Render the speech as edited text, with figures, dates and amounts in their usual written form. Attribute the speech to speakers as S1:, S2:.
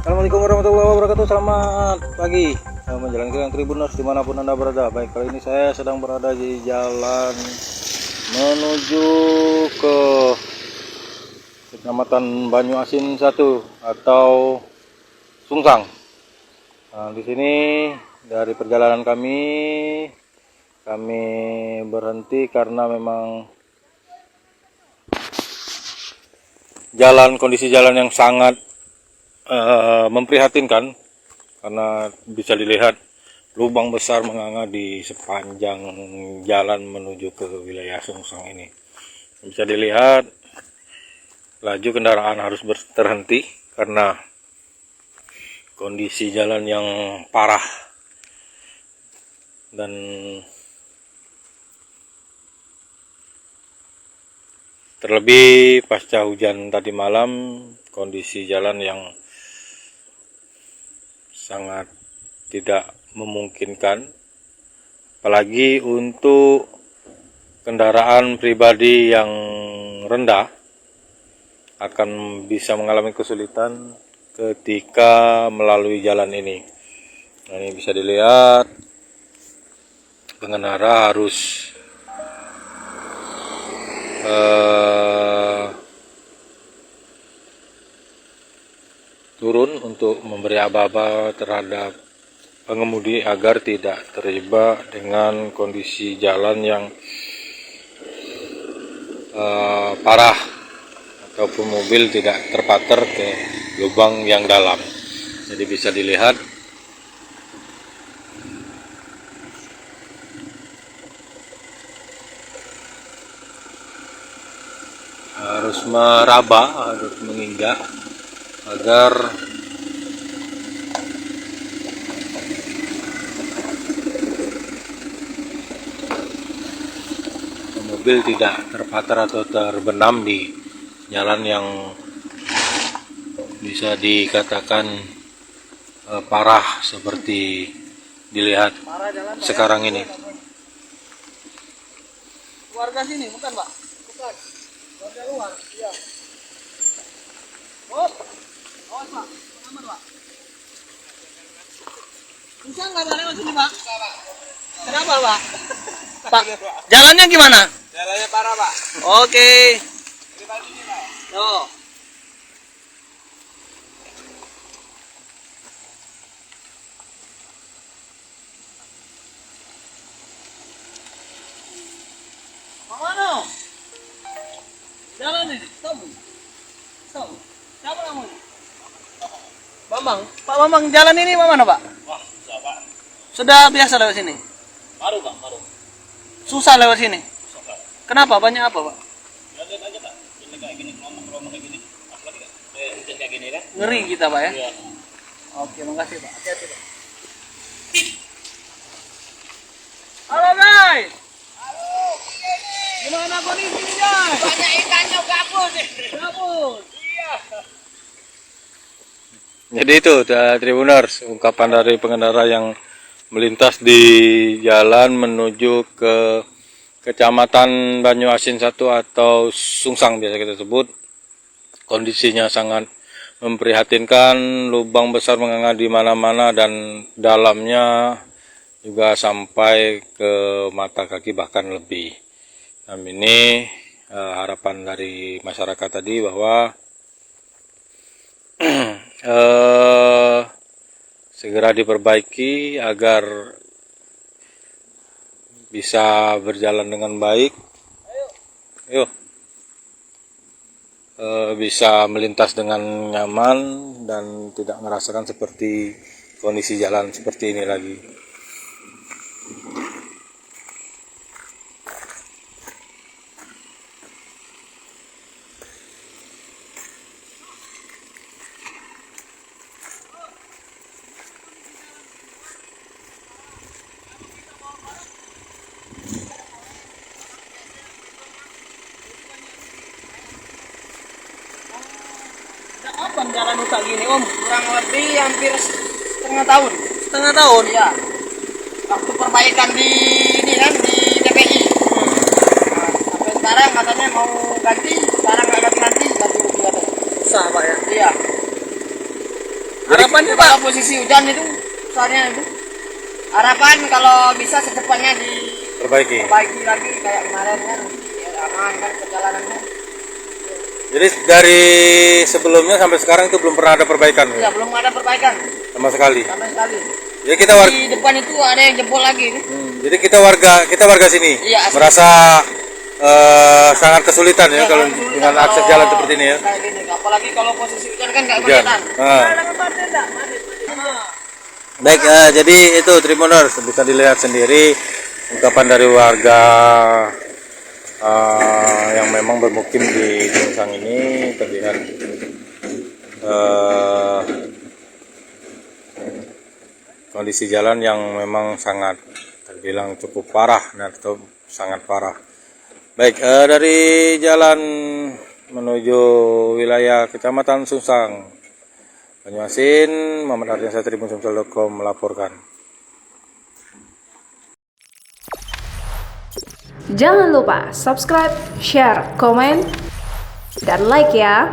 S1: Assalamualaikum warahmatullahi wabarakatuh. Selamat pagi menjalankan Tribuners dimanapun Anda berada. Baik, kali ini saya sedang berada di jalan menuju ke Kecamatan Banyu Asin 1 atau Sungsang. Nah, di sini dari perjalanan kami berhenti karena memang kondisi jalan yang sangat memprihatinkan, karena bisa dilihat lubang besar menganga di sepanjang jalan menuju ke wilayah Sungsang ini. Bisa dilihat laju kendaraan harus terhenti karena kondisi jalan yang parah, dan terlebih pasca hujan tadi malam, kondisi jalan yang sangat tidak memungkinkan, apalagi untuk kendaraan pribadi yang rendah akan bisa mengalami kesulitan ketika melalui jalan ini. Nah, ini bisa dilihat pengendara harus turun untuk memberi aba-aba terhadap pengemudi agar tidak terjebak dengan kondisi jalan yang parah ataupun mobil tidak terpater ke lubang yang dalam. Jadi bisa dilihat harus meraba, harus menginjak agar mobil tidak terpatar atau terbenam di jalan yang bisa dikatakan parah seperti dilihat sekarang ini.
S2: Warga sini bukan, Pak? Bukan. Warga luar. Iya. Oh. Awas, Pak. Aman, Pak. Bisa nggak lewat sini, Pak? Kenapa, Pak? Pak, jalannya gimana?
S3: Jalannya parah, Pak.
S2: Oke. Yo. Mana? Jalan ini, stop. Stop. Siapa namanya? Bambang. Pak Bambang, jalan ini mana, Pak?
S3: Wah, susah, Pak.
S2: Sudah biasa lewat sini?
S3: Baru, Pak, baru.
S2: Susah lewat sini?
S3: Susah.
S2: Kenapa? Banyak apa, Pak?
S3: Lihat aja, Pak. Ini kayak gini, ngomong kayak gini. Apalagi hujan kayak gini kan?
S2: Ngeri kita, Pak ya?
S3: Iya.
S2: Oke, makasih, Pak. Hati-hati, Pak. Halo, guys.
S3: Halo,
S2: Gimana kondisinya, guys?
S3: banyak ikannya gabus.
S2: Gabus.
S3: Iya.
S1: Jadi itu Tribuners, ungkapan dari pengendara yang melintas di jalan menuju ke Kecamatan Banyu Asin 1 atau Sungsang biasa kita sebut. Kondisinya sangat memprihatinkan, lubang besar menganga di mana-mana dan dalamnya juga sampai ke mata kaki bahkan lebih. Dan ini harapan dari masyarakat tadi bahwa segera diperbaiki agar bisa berjalan dengan baik. Yuk. Bisa melintas dengan nyaman dan tidak merasakan seperti kondisi jalan seperti ini lagi.
S2: Kapan jalan rusak gini, Om?
S3: Kurang lebih hampir setengah tahun.
S2: Setengah tahun?
S3: Iya.
S2: waktu perbaikan di ini kan di TPI. Nah, sampai sekarang katanya mau ganti, sekarang nggak ganti rugi katanya.
S4: Susah Pak ya.
S2: Iya.
S4: Harapannya Pak,
S2: Kalau posisi hujan itu, soalnya itu harapan kalau bisa secepatnya
S1: Perbaiki.
S2: diperbaiki lagi kayak kemarin kan, biar aman kan perjalanannya.
S1: Jadi dari sebelumnya sampai sekarang itu belum pernah ada perbaikan
S2: Ya belum ada perbaikan
S1: sama sekali.
S2: sama sekali.
S1: Jadi kita warga,
S2: Di depan itu ada yang jebol lagi.
S1: jadi kita warga sini
S2: Iya, asli.
S1: merasa sangat kesulitan ya, kalau
S2: Kesulitan
S1: dengan akses
S2: kalau
S1: jalan seperti ini ya.
S2: Kayak gini, apalagi kalau posisi hujan kan nggak
S1: Hujan.
S2: kelihatan.
S1: Baik, jadi itu Tribuners bisa dilihat sendiri ungkapan dari warga yang memang bermukim di Sungsang ini. Terlihat kondisi jalan yang memang sangat terbilang cukup parah atau sangat parah. Baik, dari jalan menuju wilayah Kecamatan Sungsang, Banyuasin, Muhammad Ardiansyah, Tribun-Sumsel.com melaporkan.
S5: Jangan lupa subscribe, share, komen, dan like ya.